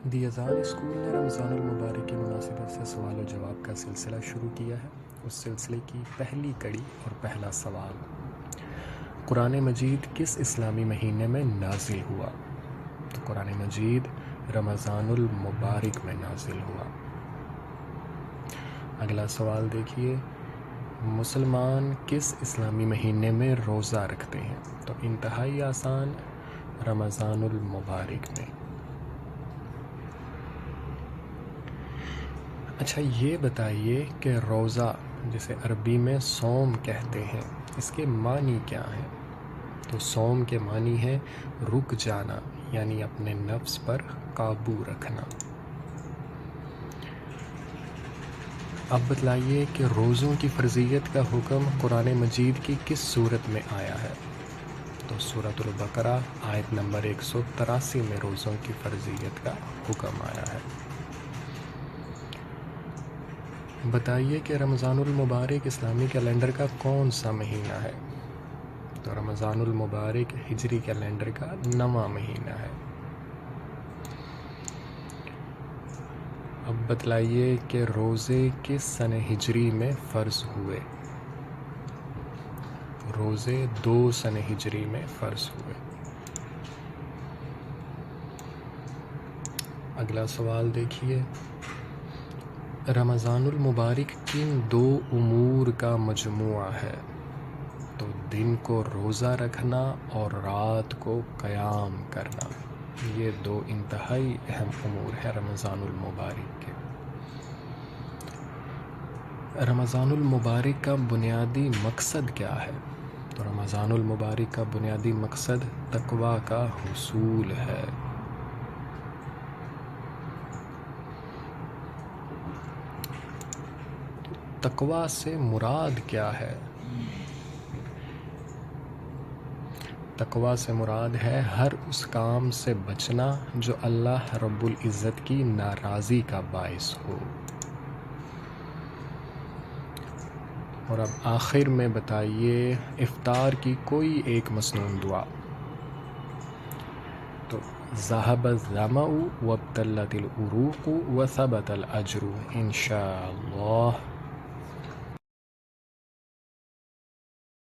دی اذان اسکول نے رمضان المبارک کی مناسبت سے سوال و جواب کا سلسلہ شروع کیا ہے۔ اس سلسلے کی پہلی کڑی اور پہلا سوال: قرآن مجید کس اسلامی مہینے میں نازل ہوا؟ تو قرآن مجید رمضان المبارک میں نازل ہوا۔ اگلا سوال دیکھیے، مسلمان کس اسلامی مہینے میں روزہ رکھتے ہیں؟ تو انتہائی آسان، رمضان المبارک میں۔ اچھا یہ بتائیے کہ روزہ جسے عربی میں صوم کہتے ہیں، اس کے معنی کیا ہیں؟ تو صوم کے معنی ہے رک جانا، یعنی اپنے نفس پر قابو رکھنا۔ اب بتلائیے کہ روزوں کی فرضیت کا حکم قرآن مجید کی کس صورت میں آیا ہے؟ تو سورۃ البقرہ آیت نمبر 183 میں روزوں کی فرضیت کا حکم آیا ہے۔ بتائیے کہ رمضان المبارک اسلامی کیلنڈر کا کون سا مہینہ ہے؟ تو رمضان المبارک ہجری کیلنڈر کا 9واں مہینہ ہے۔ اب بتلائیے کہ روزے کس سنہ ہجری میں فرض ہوئے؟ روزے 2 سنہ ہجری میں فرض ہوئے۔ اگلا سوال دیکھیے، رمضان المبارک کن 2 امور کا مجموعہ ہے؟ تو دن کو روزہ رکھنا اور رات کو قیام کرنا، یہ 2 انتہائی اہم امور ہیں رمضان المبارک کے۔ رمضان المبارک کا بنیادی مقصد کیا ہے؟ تو رمضان المبارک کا بنیادی مقصد تقویٰ کا حصول ہے۔ تقویٰ سے مراد کیا ہے؟ تقویٰ سے مراد ہے ہر اس کام سے بچنا جو اللہ رب العزت کی ناراضی کا باعث ہو۔ اور اب آخر میں بتائیے افطار کی کوئی ایک مسنون دعا۔ تو ذهب الظمأ وابتلت العروق وثبت الأجر انشاء اللہ۔